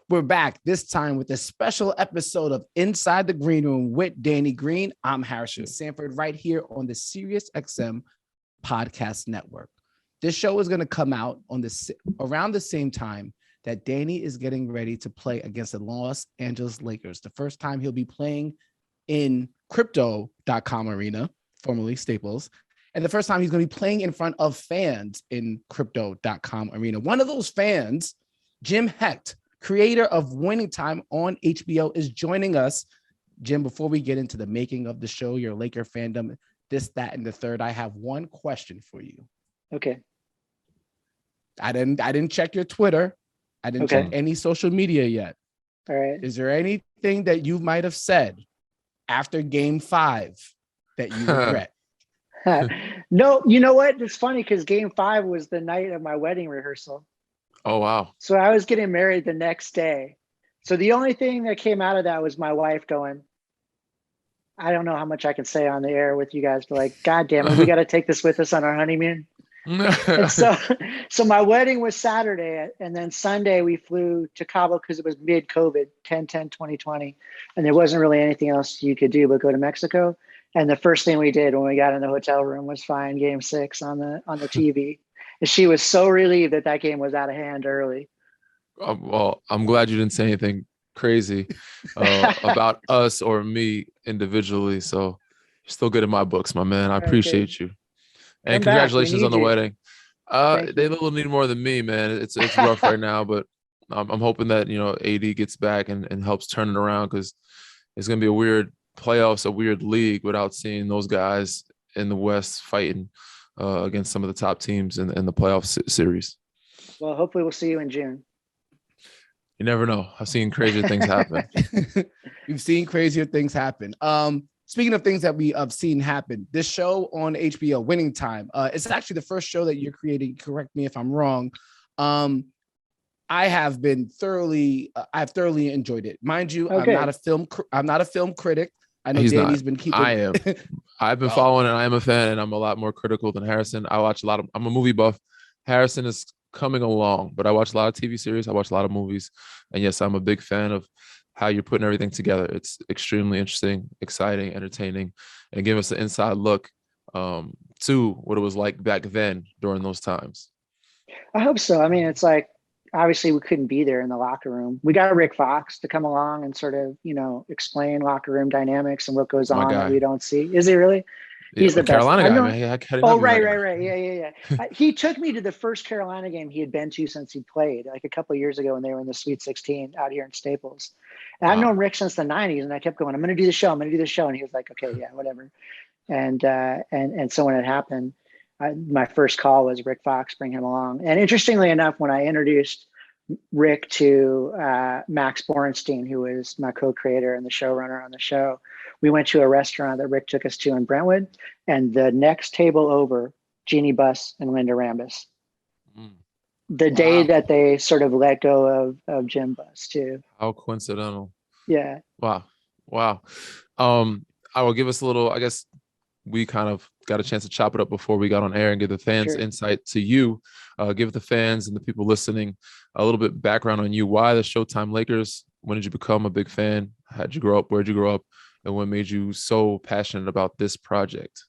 We're back this time with a special episode of Inside the Green Room with Danny Green. I'm Harrison Sanford right here on the SiriusXM Podcast Network. This show is going to come out on around the same time that Danny is getting ready to play against the Los Angeles Lakers. The first time he'll be playing in Crypto.com Arena, formerly Staples. And the first time he's going to be playing in front of fans in Crypto.com Arena. One of those fans, Jim Hecht, creator of Winning Time on HBO, is joining us. Jim, before we get into the making of the show, your Laker fandom, this, that, and the third, I have one question for you. Okay. I didn't check your Twitter. I didn't check any social media yet. All right. Is there anything that you might have said after Game 5 that you regret? No, you know what? It's funny because Game 5 was the night of my wedding rehearsal. Oh, wow. So I was getting married the next day. So the only thing that came out of that was my wife going, I don't know how much I can say on the air with you guys, but like, God damn it, we got to take this with us on our honeymoon. And so my wedding was Saturday, and then Sunday we flew to Cabo because it was mid-COVID, 10/10/2020, and there wasn't really anything else you could do but go to Mexico. And the first thing we did when we got in the hotel room was find Game 6 on the TV. And she was so relieved that game was out of hand early. Well, I'm glad you didn't say anything crazy about us or me individually. So you're still good in my books, my man. I appreciate you. And congratulations on the wedding. They a little need more than me, man. It's rough right now, but I'm hoping that, AD gets back and helps turn it around, because it's going to be a weird playoffs, a weird league without seeing those guys in the West fighting against some of the top teams in the playoff series. Well, hopefully we'll see you in June. You never know. I've seen crazier things happen. You've seen crazier things happen. Speaking of things that we have seen happen, this show on HBO, Winning Time, it's actually the first show that you're creating. Correct me if I'm wrong. I've thoroughly enjoyed it. Mind you, I'm not a film critic. I know Danny's been keeping. I am. I've been following, and I am a fan, and I'm a lot more critical than Harrison. I watch a lot of. I'm a movie buff. Harrison is coming along, but I watch a lot of TV series. I watch a lot of movies, and yes, I'm a big fan of how you're putting everything together. It's extremely interesting, exciting, entertaining, and give us an inside look to what it was like back then during those times. I hope so. I mean, it's like, obviously we couldn't be there in the locker room. We got Rick Fox to come along and sort of, explain locker room dynamics and what goes on that we don't see. Is he really? He's the Carolina best. Guy, man. Right. Yeah. He took me to the first Carolina game he had been to since he played, like a couple of years ago when they were in the Sweet 16 out here in Staples. And I've known Rick since the 90s, and I kept going, I'm going to do the show. And he was like, okay, yeah, whatever. And so when it happened, my first call was Rick Fox, bring him along. And interestingly enough, when I introduced Rick to Max Borenstein, who was my co-creator and the showrunner on the show, we went to a restaurant that Rick took us to in Brentwood, and the next table over, Jeannie Buss and Linda Rambis. The day that they sort of let go of Jim Buss too. How coincidental. Yeah. Wow. I will give us a little, I guess we kind of got a chance to chop it up before we got on air and give the fans insight to you. Give the fans and the people listening a little bit background on you. Why the Showtime Lakers? When did you become a big fan? How'd you grow up? Where'd you grow up? And what made you so passionate about this project?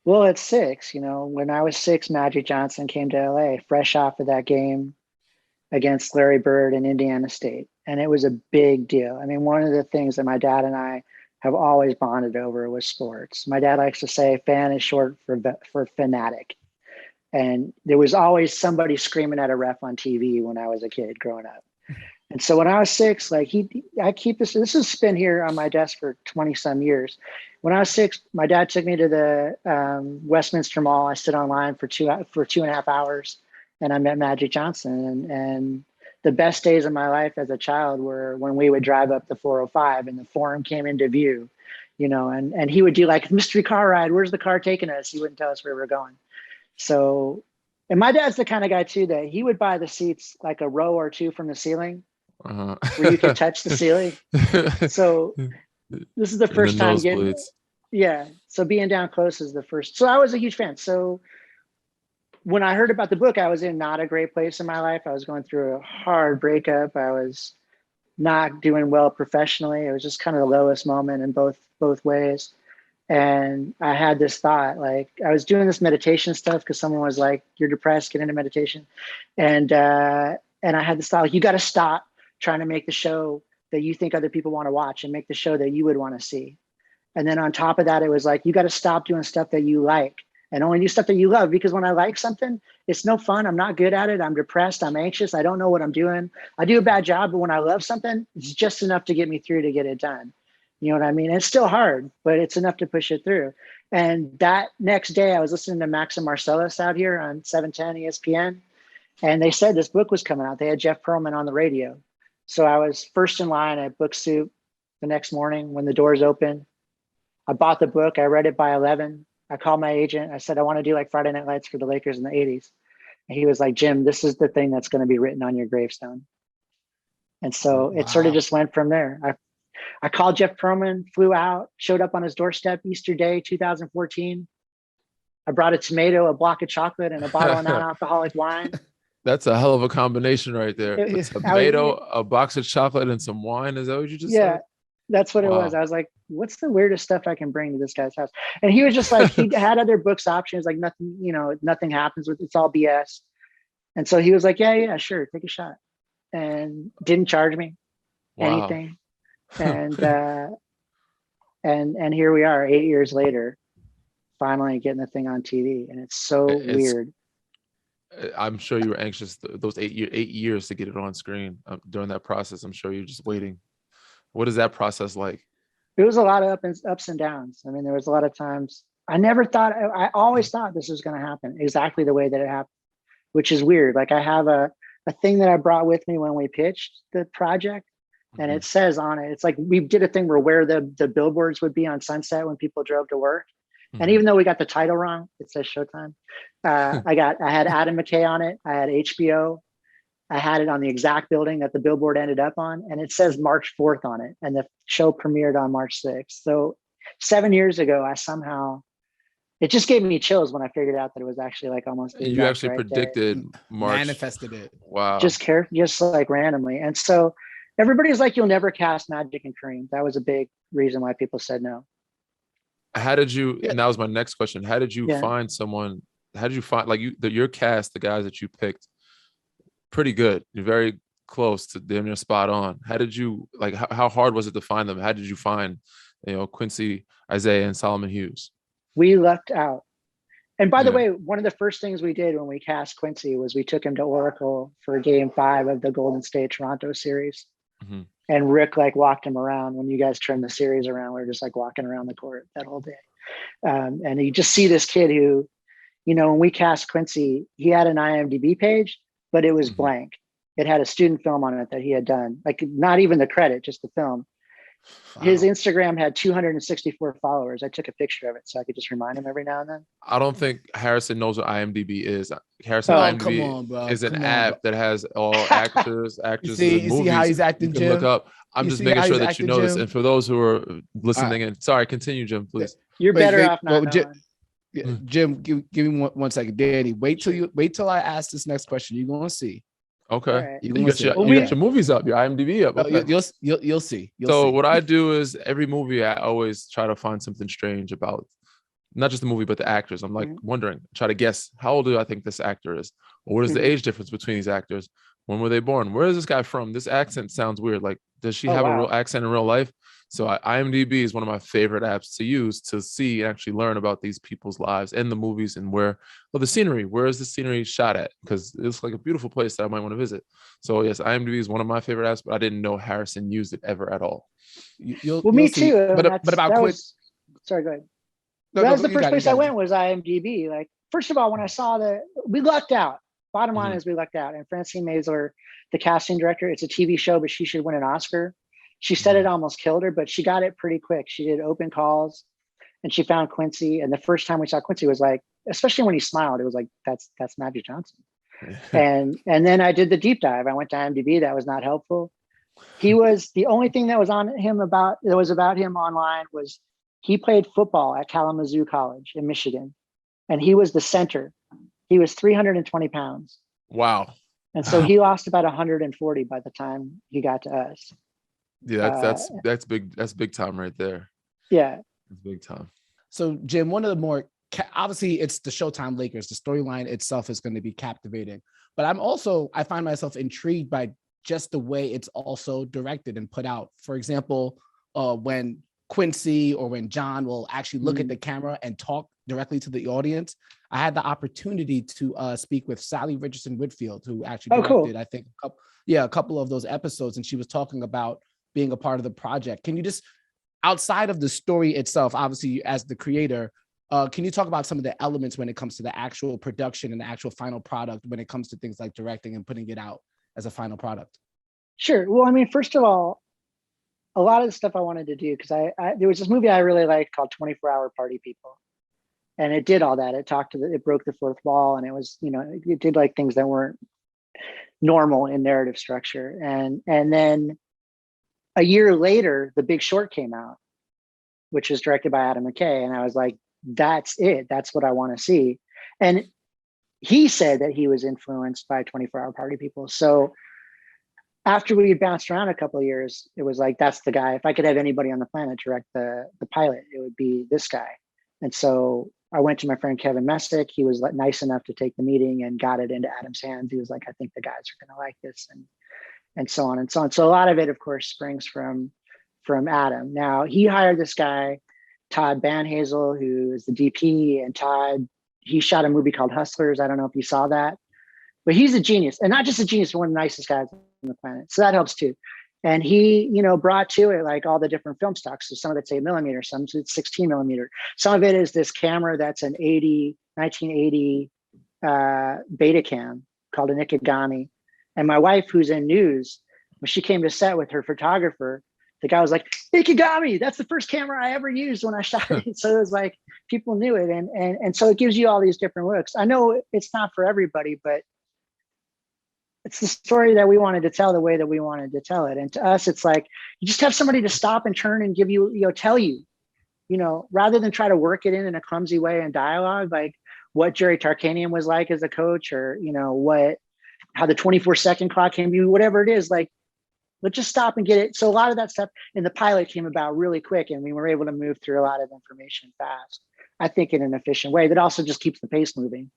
Well, at 6, when I was 6, Magic Johnson came to LA fresh off of that game against Larry Bird and Indiana State. And it was a big deal. I mean, one of the things that my dad and I have always bonded over was sports. My dad likes to say fan is short for fanatic. And there was always somebody screaming at a ref on TV when I was a kid growing up. And so when I was 6, like I keep this has been here on my desk for 20 some years. When I was 6, my dad took me to the Westminster Mall. I stood online for 2.5 hours, and I met Magic Johnson. And the best days of my life as a child were when we would drive up the 405 and the Forum came into view, and he would do like mystery car ride. Where's the car taking us? He wouldn't tell us where we're going. So, and my dad's the kind of guy too that he would buy the seats like a row or two from the ceiling. Where you could touch the ceiling. So this is the first time getting, so being down close is the first. So I was a huge fan. So when I heard about the book, I was in not a great place in my life. I was going through a hard breakup. I was not doing well professionally. It was just kind of the lowest moment in both ways. And I had this thought, like I was doing this meditation stuff because someone was like, "You're depressed, get into meditation," and I had this thought, like, you got to stop trying to make the show that you think other people want to watch and make the show that you would want to see. And then on top of that, it was like, you got to stop doing stuff that you like and only do stuff that you love. Because when I like something, it's no fun. I'm not good at it. I'm depressed. I'm anxious. I don't know what I'm doing. I do a bad job. But when I love something, it's just enough to get me through to get it done. You know what I mean? It's still hard, but it's enough to push it through. And that next day, I was listening to Max and Marcellus out here on 710 ESPN. And they said this book was coming out. They had Jeff Pearlman on the radio. So I was first in line at Book Soup the next morning when the doors opened. I bought the book. I read it by 11. I called my agent. I said, I want to do like Friday Night Lights for the Lakers in the 80s. And he was like, Jim, this is the thing that's going to be written on your gravestone. And so it sort of just went from there. I called Jeff Pearlman, flew out, showed up on his doorstep Easter Day, 2014. I brought a tomato, a block of chocolate, and a bottle of non-alcoholic wine. That's a hell of a combination right there. A tomato, a box of chocolate, and some wine. Is that what you just said? Yeah, that's what it was. I was like, what's the weirdest stuff I can bring to this guy's house? And he was just like, he had other books options, like nothing, nothing happens with it's all BS. And so he was like, yeah, sure, take a shot. And didn't charge me anything. And and here we are 8 years later, finally getting the thing on TV. And it's so weird. I'm sure you were anxious those 8 years to get it on screen. During that process, I'm sure you're just waiting. What is that process like? It was a lot of ups and downs. I mean, there was a lot of times I always thought this was going to happen exactly the way that it happened, which is weird. Like I have a thing that I brought with me when we pitched the project, and it says on it, it's like we did a thing where the billboards would be on Sunset when people drove to work. And even though we got the title wrong, it says Showtime. I had Adam McKay on it. I had HBO. I had it on the exact building that the billboard ended up on, and it says March 4th on it. And the show premiered on March 6th. So 7 years ago, it just gave me chills when I figured out that it was actually like almost. You actually predicted March. Manifested it. Wow. Just like randomly. And so everybody's like, you'll never cast Magic and Kareem. That was a big reason why people said no. How did you, and that was my next question. How did you find someone? How did you find your cast, the guys that you picked? Pretty good. You're very close to them. You're spot on. How did you how hard was it to find them? How did you find, Quincy, Isaiah, and Solomon Hughes? We lucked out. And by the way, one of the first things we did when we cast Quincy was we took him to Oracle for Game 5 of the Golden State Toronto series. Mm-hmm. And Rick walked him around when you guys turned the series around. We were just walking around the court that whole day. And you just see this kid who, when we cast Quincy, he had an IMDb page, but it was blank. It had a student film on it that he had done, not even the credit, just the film. Wow. His Instagram had 264 followers. I took a picture of it so I could just remind him every now and then. I don't think Harrison knows what IMDb is. IMDb is an app that has all actors, actresses, you see how he's acting, Jim? Look up. I'm just making sure that you know this. And for those who are listening, and sorry, continue, Jim, please. You're better off not knowing. Jim, give me one second. Danny, wait till I ask this next question. You're gonna see. Okay, right. You got your movies up, your IMDb up. Okay. You'll see. What I do is every movie I always try to find something strange about, not just the movie but the actors. I'm wondering, try to guess how old do I think this actor is, or what is the age difference between these actors? When were they born? Where is this guy from? This accent sounds weird. Does she have a real accent in real life? So IMDb is one of my favorite apps to use to see and actually learn about these people's lives and the movies and the scenery. Where is the scenery shot at? Because it's like a beautiful place that I might want to visit. So yes, IMDb is one of my favorite apps, but I didn't know Harrison used it ever at all. Me too. Sorry, go ahead. That was the first place I went was IMDb. First of all, when I saw we lucked out. Bottom line is we lucked out. And Francine Maisler, the casting director, it's a TV show, but she should win an Oscar. She said it almost killed her, but she got it pretty quick. She did open calls and she found Quincy. And the first time we saw Quincy was especially when he smiled, it was that's Magic Johnson. and then I did the deep dive. I went to IMDb. That was not helpful. He was the only thing that was about him online was he played football at Kalamazoo College in Michigan. And he was the center. He was 320 pounds. Wow. And so he lost about 140 by the time he got to us. Yeah, that's big. That's big time right there. Yeah, it's big time. So Jim, one of the more obviously it's the Showtime Lakers. The storyline itself is going to be captivating, but I find myself intrigued by just the way it's also directed and put out. For example, when Quincy or when John will actually look at the camera and talk directly to the audience. I had the opportunity to speak with Sally Richardson Whitfield, who actually directed, I think, a couple of those episodes, and she was talking about being a part of the project. Can you just, outside of the story itself, obviously as the creator, can you talk about some of the elements when it comes to the actual production and the actual final product when it comes to things like directing and putting it out as a final product? Sure. Well, I mean, first of all, a lot of the stuff I wanted to do, because there was this movie I really liked called 24-Hour Party People. And it did all that. It broke the fourth wall, and it was, it did like things that weren't normal in narrative structure. And then a year later, The Big Short came out, which was directed by Adam McKay. And I was like, that's it. That's what I want to see. And he said that he was influenced by 24-Hour Party People. So after we had bounced around a couple of years, it was like, that's the guy. If I could have anybody on the planet direct the pilot, it would be this guy. And so I went to my friend Kevin Messick. He was nice enough to take the meeting and got it into Adam's hands. He was like, I think the guys are going to like this, and so on and so on. So a lot of it, of course, springs from Adam. Now, he hired this guy, Todd Banhazel, who is the DP, and Todd, he shot a movie called Hustlers. I don't know if you saw that, but he's a genius, and not just a genius, but one of the nicest guys on the planet. So that helps too. And he, brought to it like all the different film stocks. So some of it's 8mm, some of it's 16mm. Some of it is this camera that's an 1980 Betacam called an Ikegami. And my wife, who's in news, when she came to set with her photographer, the guy was like, Ikegami, that's the first camera I ever used when I shot it. So it was like, people knew it. And so it gives you all these different looks. I know it's not for everybody, but it's the story that we wanted to tell the way that we wanted to tell it. And to us, it's like, you just have somebody to stop and turn and give you, tell you, rather than try to work it in a clumsy way in dialogue, like what Jerry Tarkanian was like as a coach, or, how the 24-second clock can be, whatever it is, like, let's just stop and get it. So a lot of that stuff in the pilot came about really quick, and we were able to move through a lot of information fast, I think in an efficient way that also just keeps the pace moving.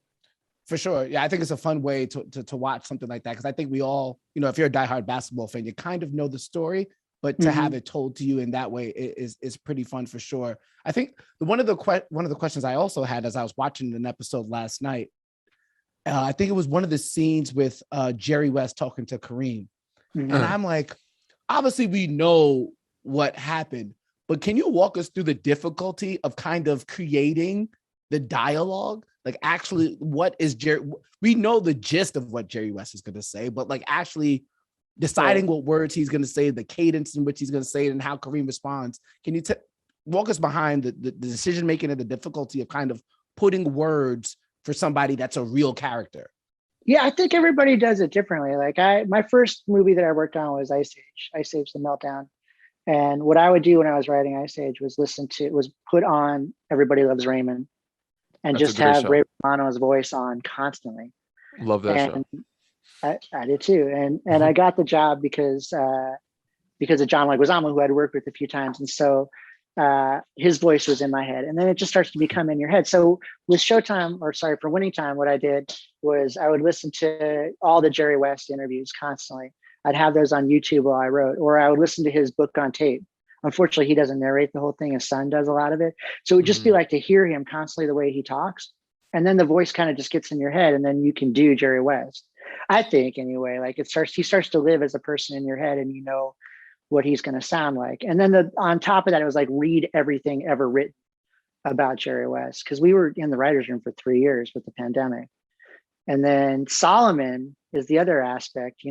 For sure. Yeah, I think it's a fun way to watch something like that, because I think we all, if you're a diehard basketball fan, you kind of know the story, but to have it told to you in that way is pretty fun for sure. I think one of the questions I also had as I was watching an episode last night, I think it was one of the scenes with Jerry West talking to Kareem. And I'm like, obviously we know what happened, but can you walk us through the difficulty of kind of creating the dialogue? Like, actually, what is Jerry? We know the gist of what Jerry West is going to say, but like actually deciding what words he's going to say, the cadence in which he's going to say it, and how Kareem responds. Can you walk us behind the decision making and the difficulty of kind of putting words for somebody that's a real character? Yeah, I think everybody does it differently. Like my first movie that I worked on was Ice Age: The Meltdown. And what I would do when I was writing Ice Age was put on Everybody Loves Raymond, and just have Ray Romano's voice on constantly. Love that show. I did too. And I got the job because of John Leguizamo, who I'd worked with a few times. And so his voice was in my head, and then it just starts to become in your head. So with for Winning Time, what I did was I would listen to all the Jerry West interviews constantly. I'd have those on YouTube while I wrote, or I would listen to his book on tape. Unfortunately, he doesn't narrate the whole thing. His son does a lot of it. So it would just be like to hear him constantly the way he talks. And then the voice kind of just gets in your head, and then you can do Jerry West. I think anyway, like he starts to live as a person in your head, and you know what he's going to sound like. And then on top of that, it was like, read everything ever written about Jerry West, because we were in the writer's room for 3 years with the pandemic. And then Solomon is the other aspect.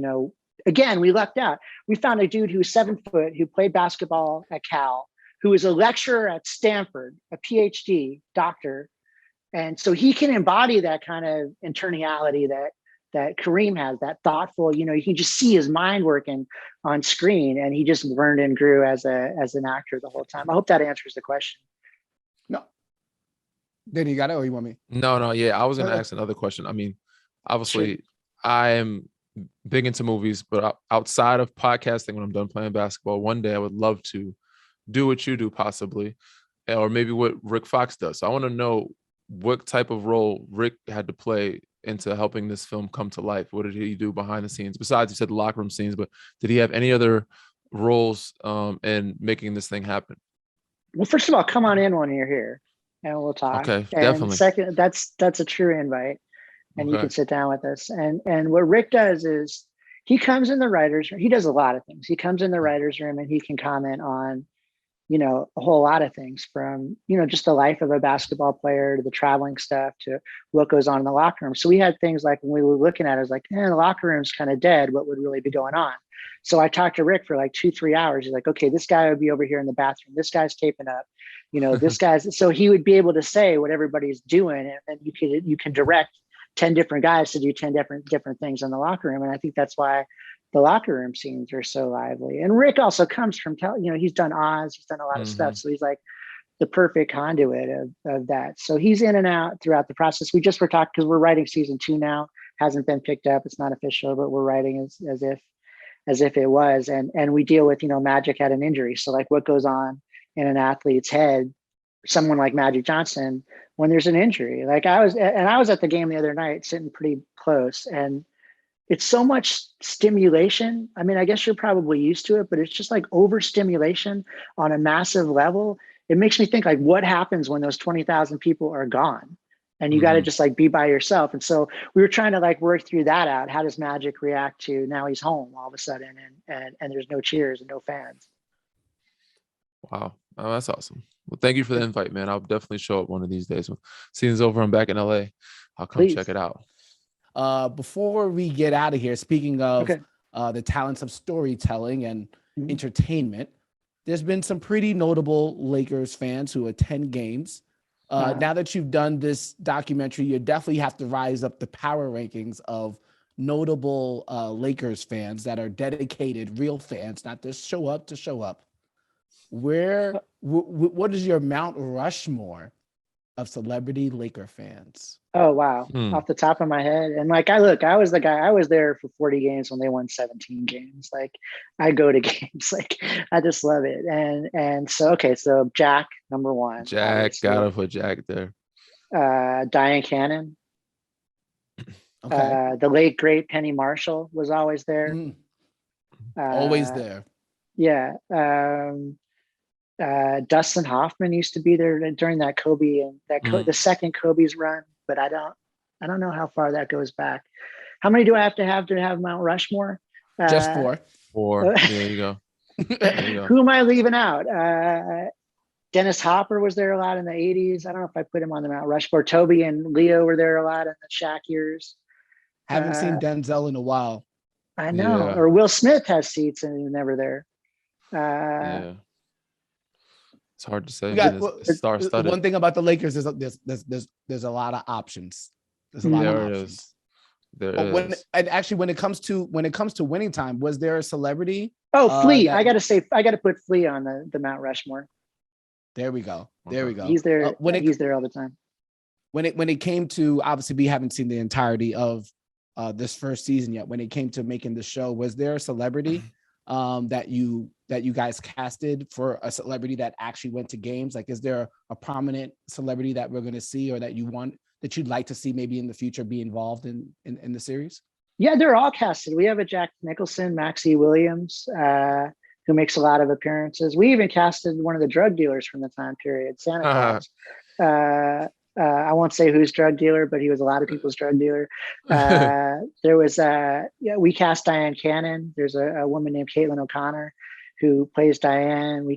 Again, we lucked out. We found a dude who was 7 foot, who played basketball at Cal, who was a lecturer at Stanford, a PhD doctor. And so he can embody that kind of internality that Kareem has, that thoughtful, you can just see his mind working on screen, and he just learned and grew as an actor the whole time. I hope that answers the question. No. Then you got it, or you want me? No. Yeah, I was going to ask another question. I mean, obviously, I am big into movies, but outside of podcasting, when I'm done playing basketball, one day I would love to do what you do, possibly, or maybe what Rick Fox does. So I want to know what type of role Rick had to play into helping this film come to life. What did he do behind the scenes? Besides, you said the locker room scenes, but did he have any other roles in making this thing happen? Well, first of all, come on in when you're here and we'll talk. Okay, and definitely. Second, that's a true invite, and you can sit down with us. And what Rick does is he comes in the writer's room. He does a lot of things. He comes in the writer's room and he can comment on, a whole lot of things, from, just the life of a basketball player to the traveling stuff to what goes on in the locker room. So we had things like, when we were looking at it, it was like, the locker room's kind of dead. What would really be going on? So I talked to Rick for like 2-3 hours. He's like, okay, this guy would be over here in the bathroom. This guy's taping up, this guy's, so he would be able to say what everybody's doing. And you can direct 10 different guys to do 10 different things in the locker room. And I think that's why the locker room scenes are so lively. And Rick also comes from, he's done Oz, he's done a lot of stuff. So he's like the perfect conduit of that. So he's in and out throughout the process. We just were talking, because we're writing season 2 now, hasn't been picked up. It's not official, but we're writing as if it was. And we deal with, Magic had an injury. So like what goes on in an athlete's head, someone like Magic Johnson, when there's an injury. Like I was at the game the other night, sitting pretty close, and it's so much stimulation. I mean, I guess you're probably used to it, but it's just like overstimulation on a massive level. It makes me think, like, what happens when those 20,000 people are gone and you got to just like be by yourself? And so we were trying to like work through that out. How does Magic react to now he's home all of a sudden and there's no cheers and no fans? Wow. Oh, that's awesome. Well, thank you for the invite, man. I'll definitely show up one of these days. When season's over, I'm back in LA. I'll come check it out. Before we get out of here, speaking of the talents of storytelling and entertainment, there's been some pretty notable Lakers fans who attend games. Now that you've done this documentary, you definitely have to rise up the power rankings of notable Lakers fans that are dedicated, real fans, not just show up to show up. What is your Mount Rushmore of celebrity Laker fans? Oh, wow. Off the top of my head. And like, I was the guy, I was there for 40 games when they won 17 games. Like I go to games, like I just love it. And so, okay. So Jack, number one. Jack, gotta put Jack there. Diane Cannon. Okay. The late, great Penny Marshall was always there. Always there. Yeah. Dustin Hoffman used to be there during that Kobe and the second Kobe's run, but I don't know how far that goes back. How many do I have to have Mount Rushmore? Just 4. 4. There you go. Who am I leaving out? Dennis Hopper was there a lot in the 80s. I don't know if I put him on the Mount Rushmore. Toby and Leo were there a lot in the Shaq years. Haven't seen Denzel in a while. I know. Yeah. Or Will Smith has seats and he's never there. Yeah. It's hard to say. One thing about the Lakers is there's a lot of options. There's a lot of options. There is. When it comes to winning time, was there a celebrity? Oh, Flea. I got to put Flea on the Mount Rushmore. There we go. There we go. He's there. He's there all the time. When it came to, obviously we haven't seen the entirety of this first season yet. When it came to making the show, was there a celebrity that you guys casted for a celebrity that actually went to games? Like, is there a prominent celebrity that we're going to see or that you'd like to see maybe in the future be involved in the series? Yeah, they're all casted. We have a Jack Nicholson, Maxie Williams, who makes a lot of appearances. We even casted one of the drug dealers from the time period, Santa Claus. I won't say whose drug dealer, but he was a lot of people's drug dealer. There was, we cast Diane Cannon. There's a woman named Caitlin O'Connor who plays Diane.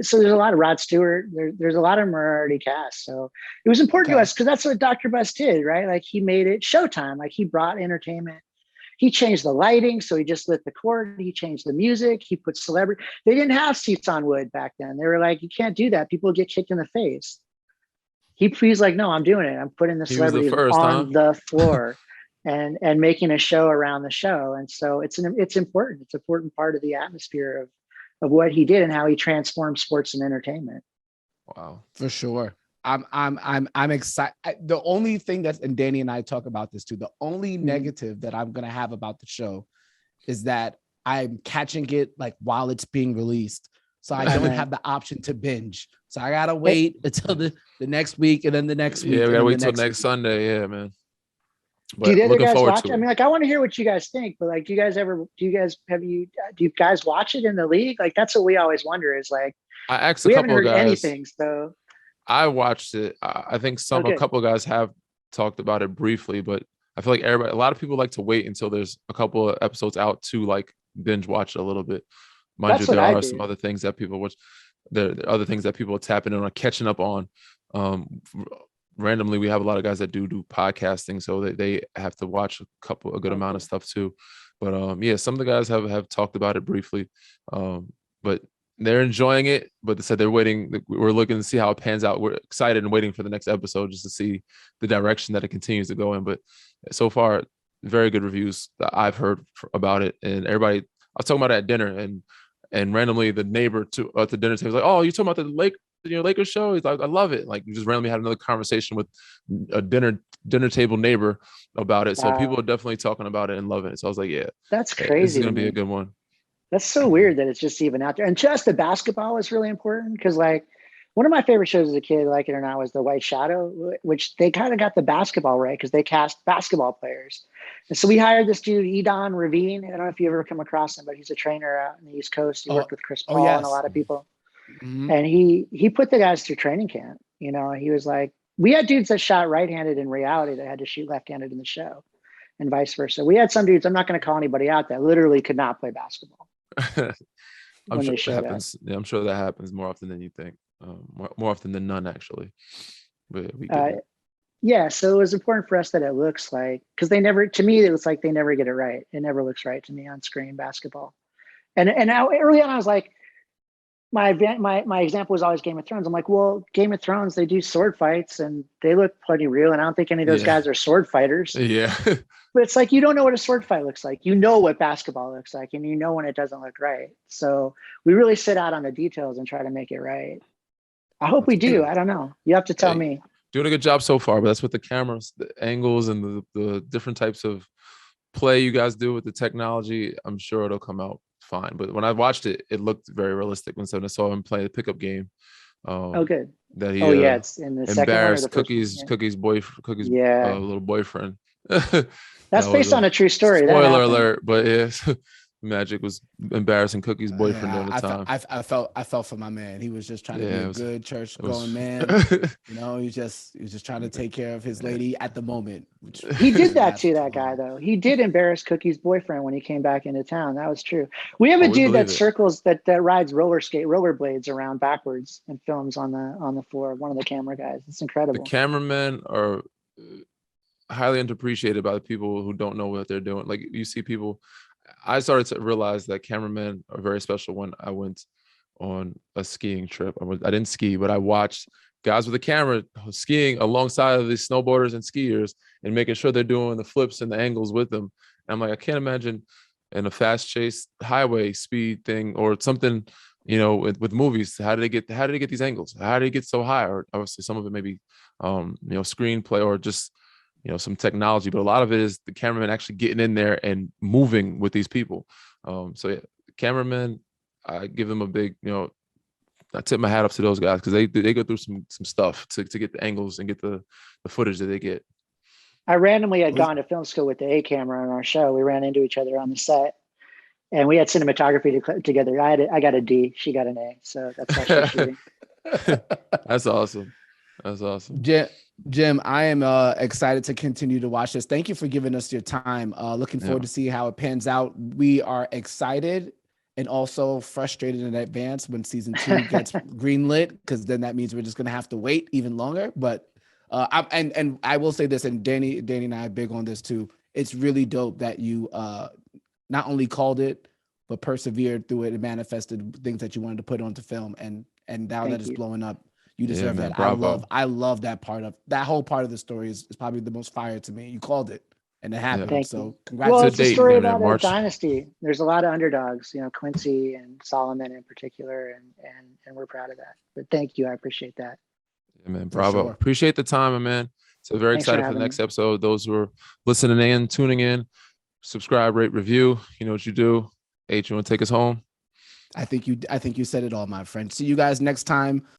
So there's a lot of Rod Stewart. There's a lot of them are already cast. So it was important to us because that's what Dr. Bus did, right? Like he made it Showtime. Like he brought entertainment. He changed the lighting, so he just lit the cord. He changed the music. He put celebrity. They didn't have seats on wood back then. They were like, you can't do that. People get kicked in the face. He's like, no, I'm doing it. I'm putting the celebrities on the floor and making a show around the show. And so it's important. It's an important part of the atmosphere of what he did and how he transformed sports and entertainment. Wow, for sure. I'm excited. The only thing that's, and Danny and I talk about this too, the only negative that I'm gonna have about the show is that I'm catching it like while it's being released. So I don't have the option to binge. So I gotta wait until the next week and then the next week. Yeah, we gotta wait till next next Sunday. Yeah, man. But do the other looking guys forward watch? to I it. mean, like, I want to hear what you guys think, but like, do you guys watch it in the league? Like, that's what we always wonder is like, I asked a we haven't couple of heard guys. anything. So I watched it. I think a couple of guys have talked about it briefly, but I feel like a lot of people like to wait until there's a couple of episodes out to like binge watch it a little bit. Mind you, there are some other things that people watch. There are other things that people are tapping in or catching up on. Randomly, we have a lot of guys that do podcasting, so they have to watch a good amount of stuff too. But yeah, some of the guys have talked about it briefly, but they're enjoying it. But they said they're waiting. We're looking to see how it pans out. We're excited and waiting for the next episode just to see the direction that it continues to go in. But so far, very good reviews that I've heard about it, and everybody. I was talking about it at dinner, and randomly the neighbor at the dinner table was like, "Oh, you talking about the Lakers show?" He's like, "I love it." Like, we just randomly had another conversation with a dinner table neighbor about it. So people are definitely talking about it and loving it. So I was like, "Yeah, that's crazy. This is gonna be a good one." That's so weird that it's just even out there. And just the basketball is really important because, like, one of my favorite shows as a kid, like it or not, was The White Shadow, which they kind of got the basketball right because they cast basketball players. And so we hired this dude, Edon Ravine. I don't know if you ever come across him, but he's a trainer out in the East Coast. He worked with Chris Paul and a lot of people. Mm-hmm. And he put the guys through training camp. You know, he was like, we had dudes that shot right-handed in reality that had to shoot left-handed in the show and vice versa. We had some dudes, I'm not going to call anybody out, that literally could not play basketball. I'm sure that happens. Yeah, I'm sure that happens more often than you think. More often than none, actually. But we yeah, so it was important for us that it looks like, because to me, it was like they never get it right. It never looks right to me on screen basketball. And early on, I was like, my example was always Game of Thrones. I'm like, well, Game of Thrones, they do sword fights and they look plenty real. And I don't think any of those guys are sword fighters. Yeah. But it's like, you don't know what a sword fight looks like. You know what basketball looks like, and you know when it doesn't look right. So we really sit out on the details and try to make it right. I hope we do. I don't know. You have to tell me. Doing a good job so far, but that's with the cameras, the angles, and the different types of play you guys do with the technology. I'm sure it'll come out fine. But when I watched it, it looked very realistic when I saw him play the pickup game. Good. That he it's in the second one or the Cookie's little boyfriend. That's based on a true story. Spoiler alert, but yeah. Magic was embarrassing Cookie's boyfriend during the time. I felt for my man. He was just trying to be a good church going man. You know, he was just trying to take care of his lady at the moment. He did that to that guy though. He did embarrass Cookie's boyfriend when he came back into town. That was true. We have a dude that circles that rides rollerblades around backwards and films on the floor. One of the camera guys. It's incredible. The cameramen are highly underappreciated by the people who don't know what they're doing. Like, you see people. I started to realize that cameramen are very special when I went on a skiing trip. I didn't ski, but I watched guys with a camera skiing alongside of these snowboarders and skiers and making sure they're doing the flips and the angles with them. And I'm like, I can't imagine in a fast chase highway speed thing or something, you know, with movies. How do they get these angles? How do they get so high? Or obviously some of it may be, screenplay or just, some technology, but a lot of it is the cameraman actually getting in there and moving with these people. So yeah, cameramen, I give them a big, I tip my hat up to those guys because they go through some stuff to get the angles and get the footage that they get. I randomly had gone to film school with the A camera on our show. We ran into each other on the set, and we had cinematography together. I got a D, she got an A, so that's how she's shooting. That's awesome. That's awesome. Jim, I am excited to continue to watch this. Thank you for giving us your time. Looking forward to see how it pans out. We are excited and also frustrated in advance when season 2 gets greenlit, because then that means we're just going to have to wait even longer. But I will say this, and Danny and I are big on this too. It's really dope that you not only called it, but persevered through it and manifested things that you wanted to put onto film. And now that it's blowing up, you deserve that. Bravo. I love that whole part of the story is probably the most fire to me. You called it and it happened. Thank so you. congrats. Well, it's a story about a dynasty. There's a lot of underdogs, Quincy and Solomon in particular, and we're proud of that. But thank you. I appreciate that. Yeah, man. Bravo. Sure. Appreciate the time, my man. So very Thanks excited for the next episode. Those who are listening in, tuning in, subscribe, rate, review. You know what you do. H, you want to take us home? I think you said it all, my friend. See you guys next time